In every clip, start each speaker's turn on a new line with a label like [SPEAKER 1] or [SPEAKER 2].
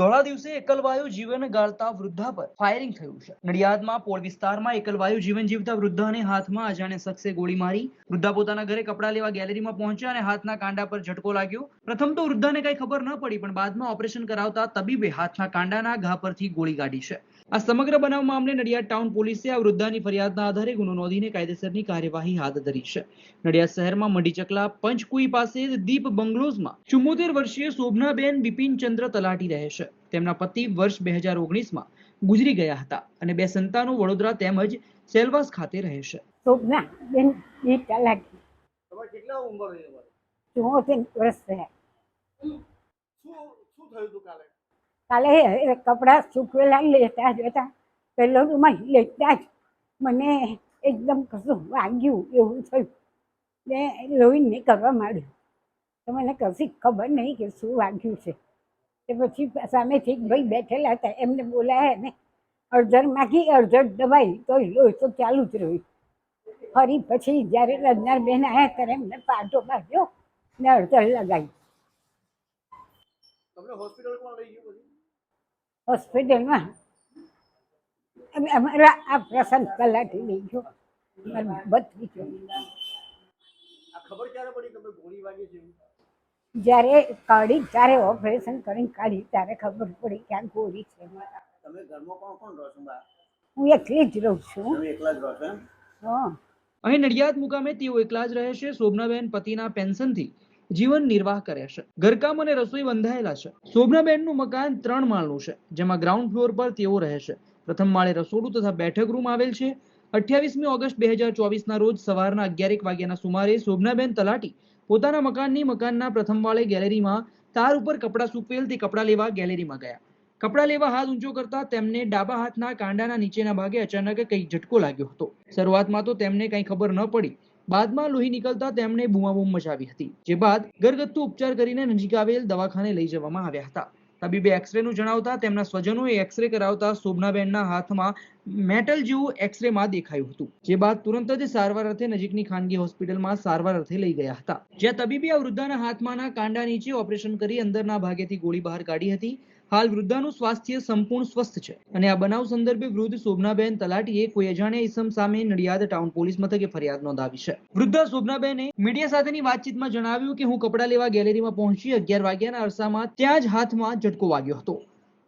[SPEAKER 1] ધોળા દિવસે એકલવાયુ જીવન ગાળતા વૃદ્ધા પર ફાયરિંગ થયું છે. નડિયાદમાં પોળ વિસ્તારમાં એકલવાયુ જીવન જીવતા વૃદ્ધાને હાથમાં અજાણ્યા શખ્સે ગોળી મારી. વૃદ્ધા પોતાના ઘરે કપડાં લેવા ગેલેરીમાં પહોંચ્યા અને હાથના કાંડા પર ઝટકો લાગ્યો. પ્રથમ તો વૃદ્ધાને કઈ ખબર ન પડી, પણ બાદમાં ઓપરેશન કરાવતા તબીબે હાથના કાંડાના ઘા પરથી ગોળી કાઢી છે. આ સમગ્ર બનાવ મામલે નડિયાદ ટાઉન પોલીસે આ વૃદ્ધાની ફરિયાદના આધારે ગુનો નોંધીને કાયદેસરની કાર્યવાહી હાથ ધરી છે. નડિયાદ શહેરમાં મઢીચકલા પંચકુઈ પાસે દીપ બંગલોઝમાં 74 વર્ષીય શોભનાબેન બિપિનચંદ્ર તલાટી રહે છે. તેમના પતિ વર્ષ 2019માં ગુજરી ગયા હતા અને બે સંતાનો વડોદરા તેમજ સેલવાસ ખાતે રહે છે.
[SPEAKER 2] શોભનાબેન બી તલાટી.
[SPEAKER 3] તમારે કેટલા ઉંમર છે તમારી?
[SPEAKER 2] 74 વર્ષ થયા.
[SPEAKER 3] શું થયું હતું કાલે?
[SPEAKER 2] કાલે કપડાં સૂકવેલા લેતા જતા પહેલો રૂમાલ લેતા જ મને એકદમ કશું વાગ્યું એવું થયું ને લોહી નીકળવા માંડ્યું. તો મને કશી ખબર નહીં કે શું વાગ્યું છે. તે પછી સામેથી એક ભાઈ બેઠેલા હતા, એમને બોલાયા ને અડધર માગી અડધર દબાઈ તો લોહી તો ચાલુ જ રહ્યું. ફરી પછી જ્યારે રજનારબેન આવ્યા ત્યારે એમને પાટો બાંધ્યો ને અડધર લગાવી.
[SPEAKER 3] તમને હોસ્પિટલ કોણ લઈ ગયું પછી?
[SPEAKER 2] હોસ્પિટલમાં અમારા આ પ્રસંગ તલાટી લઈ ગયો. બધી ગયો.
[SPEAKER 3] આ ખબર ક્યારે પડી તમે ગોળી વાગી છે?
[SPEAKER 2] જ્યારે કાઢી ત્યારે ઓપરેશન કરીને કાઢી ત્યારે ખબર પડી કે આ ગોળી છે.
[SPEAKER 3] તમે ઘરમાં કોણ કોણ રહો છો બા?
[SPEAKER 2] હું એકલી જ રહું છું.
[SPEAKER 3] તમે એકલા જ રહો છો એમ?
[SPEAKER 2] હા.
[SPEAKER 1] અહીં નડિયાદ મુકામે તેઓ એકલા જ રહે છે. શોભનાબેન પતિના પેન્શનથી જીવન નિર્વાહ કરે છે. ઘરકામ અને રસોઈ બંધાયેલા છે. શોભનાબેનનું મકાન 3 માળનું છે, જેમાં ગ્રાઉન્ડ ફ્લોર પર તેઓ રહે છે. પ્રથમ માળે રસોડું તથા બેઠક રૂમ આવેલ છે. 28મી ઓગસ્ટ 2024ના રોજ સવારના 11 વાગ્યાના સુમારે શોભનાબેન તલાટી પોતાના મકાનના પ્રથમ માળે ગેલેરીમાં તાર ઉપર કપડાં સૂકવેલ તે કપડાં લેવા ગેલેરીમાં ગયા. કપડાં લેવા હાથ ઊંચો કરતા તેમને ડાબા હાથના કાંડાના નીચેના ભાગે અચાનક કંઈક ઝટકો લાગ્યો હતો. શરૂઆતમાં તો તેમને કંઈ ખબર ન પડી. બાદમાં લોહી નીકળતા તેમણે બૂમાબૂમ મચાવી હતી, જે બાદ ઘરગથ્થુ ઉપચાર કરીને નજીક આવેલ દવાખાને લઈ જવામાં આવ્યા હતા. તબીબે એક્સરેનું જણાવતા તેમના સ્વજનોએ એક્સરે કરાવતા શોભનાબેનના હાથમાં મેટલ જેવું એક્સરેમાં દેખાયું હતું, જે બાદ તુરંત જ સારવાર અર્થે નજીકની ખાનગી હોસ્પિટલમાં સારવાર અર્થે લઈ ગયા હતા, જ્યાં તબીબે આ વૃદ્ધાના હાથમાંના કાંડા નીચે ઓપરેશન કરી અંદરના ભાગેથી ગોળી બહાર કાઢી હતી. હાલ વૃદ્ધાનું સ્વાસ્થ્ય સંપૂર્ણ સ્વસ્થ છે અને આ બનાવ સંદર્ભે વૃદ્ધ શોભનાબેન તલાટીએ કોઈ અજાણ્યા ઇસમ સામે નડિયાદ ટાઉન પોલીસ મથકે ફરિયાદ નોંધાવી છે. વૃદ્ધા શોભનાબેને મીડિયા સાથેની વાતચીતમાં જણાવ્યું કે હું કપડાં લેવા ગેલેરીમાં પહોંચી 11 વાગ્યાના અરસામાં ત્યાં જ હાથમાં ઝટકો વાગ્યો હતો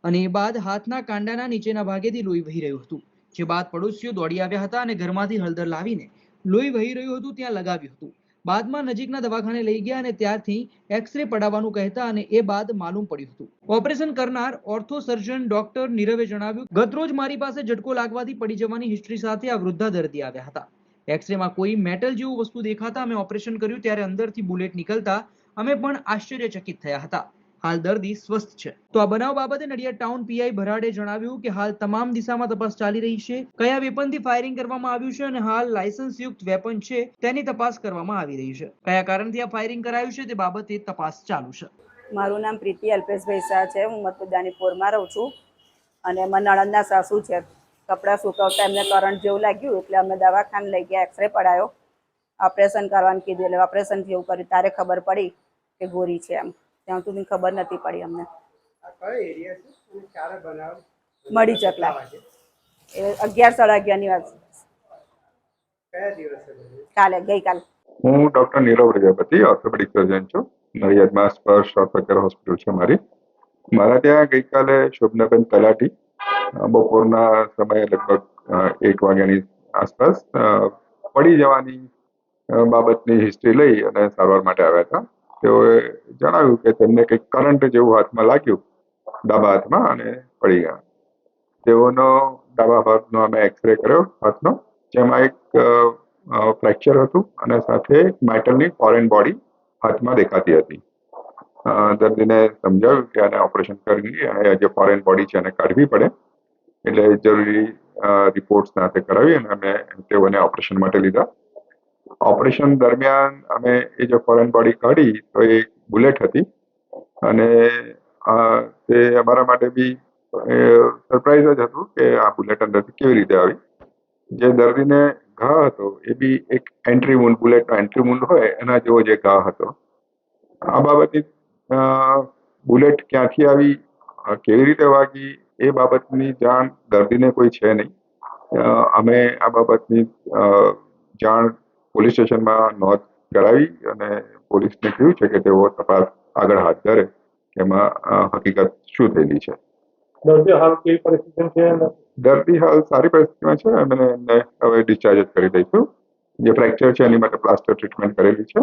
[SPEAKER 1] અને એ બાદ હાથના કાંડાના નીચેના ભાગેથી લોહી વહી રહ્યું હતું, જે બાદ પડોશીઓ દોડી આવ્યા હતા અને ઘરમાંથી હળદર લાવીને લોહી વહી રહ્યું હતું ત્યાં લગાવ્યું હતું. બાદમાં નજીકના દવાખાને લઈ ગયા અને ત્યારથી એક્સરે પડાવવાનું કહેતા અને એ બાદ માલુમ પડ્યું હતું. ઓપરેશન કરનાર ઓર્થો સર્જન ડોક્ટર નીરવે જણાવ્યું, ગતરોજ મારી પાસે ઝટકો લાગવાથી પડી જવાની હિસ્ટ્રી સાથે આ વૃદ્ધા દર્દી આવ્યા હતા. એક્સરેમાં કોઈ મેટલ જેવું વસ્તુ દેખાતા અમે ઓપરેશન કર્યું ત્યારે અંદરથી બુલેટ નીકળતા અમે પણ આશ્ચર્યચકિત થયા હતા. હાલ દર્દી સ્વસ્થ છે. તો આ બનાવ બાબતે નડિયાદ ટાઉન પીઆઈ ભરાડે જણાવ્યું કે હાલ તમામ દિશામાં તપાસ ચાલી રહી છે. કયા વેપનથી ફાયરિંગ કરવામાં આવ્યું છે અને હાલ લાયસન્સયુક્ત વેપન છે તેની તપાસ કરવામાં આવી રહી છે. કયા કારણથી આ ફાયરિંગ કરાયું છે તે બાબતે તપાસ ચાલુ છે.
[SPEAKER 4] મારું નામ પ્રીતિ અલ્પેશભાઈ શાહ છે. હું મતદાનીપુરમાં રહું છું અને મારા નણંદના સાસુ છે. કપડાં સુકવતા એમને કરંટ જેવું લાગ્યું એટલે અમે દવાખાને લઈ ગયા, એક્સરે પડાયો, ઓપરેશન કરવાનું કીધું. એટલે ઓપરેશન જેવું કર્યું ત્યારે ખબર પડી કે ગોળી છે. એમ ત્યાં સુધી ખબર નથી પડી અમને. મળી ચકલા 11 સાડા 11 ની વાત. ગઈકાલે.
[SPEAKER 5] હું ડોક્ટર નીરવ પ્રજાપતિ, ઓર્થોપેડિક સર્જન છું. નડિયાદમાં સ્પર્શ ઓર્થોકેર હોસ્પિટલ છે મારી. મારા ત્યાં ગઈકાલે શોભનાબેન તલાટી બપોરના સમયે લગભગ 1 વાગ્યાની આસપાસ પડી જવાની બાબતની હિસ્ટ્રી લઈ અને સારવાર માટે આવ્યા હતા. તેઓએ જણાવ્યું કે તેમને કંઈક કરંટ જેવું હાથમાં લાગ્યું ડાબા હાથમાં અને પડી ગયા. તેઓનો ડાબા ભાગનો અમે એક્સરે કર્યો હાથનો, જેમાં એક ફ્રેક્ચર હતું અને સાથે મેટલની ફોરેન બોડી હાથમાં દેખાતી હતી. દર્દીને સમજાવ્યું કે આને ઓપરેશન કરી અને જે ફોરેન બોડી છે એને કાઢવી પડે, એટલે જરૂરી રિપોર્ટ સાથે કરાવી અને અમે તેઓને ઓપરેશન માટે લીધા. ઓપરેશન દરમિયાન અમે એ જે ફોરેન બોડી કાઢી તો એ બુલેટ હતી અને તે અમારા માટે બી સરપ્રાઈઝ જ હતું કે આ બુલેટ અંદરથી કેવી રીતે આવી. જે દર્દીને ઘા હતો એ બી એક એન્ટ્રી વુન્ડ, બુલેટનો એન્ટ્રી વુન્ડ હોય એના જેવો જે ઘા હતો. આ બાબતે બુલેટ ક્યાંથી આવી કેવી રીતે વાગી એ બાબતની જાણ દર્દીને કોઈ છે નહીં. અમે આ બાબતની જાણ પોલીસ સ્ટેશનમાં નોંધ કરાવી અને પોલીસને કહ્યું છે કે તેઓ તપાસ આગળ હાથ ધરે કે એમાં હકીકત શું થયેલી છે.
[SPEAKER 6] દર્દી હાલ કેવી પરિસ્થિતિ છે?
[SPEAKER 5] દર્દી હાલ સારી પરિસ્થિતિમાં છે અને એમને હવે ડિસ્ચાર્જ કરી દઈશું. જે ફ્રેક્ચર છે એની માટે પ્લાસ્ટર ટ્રીટમેન્ટ કરેલી છે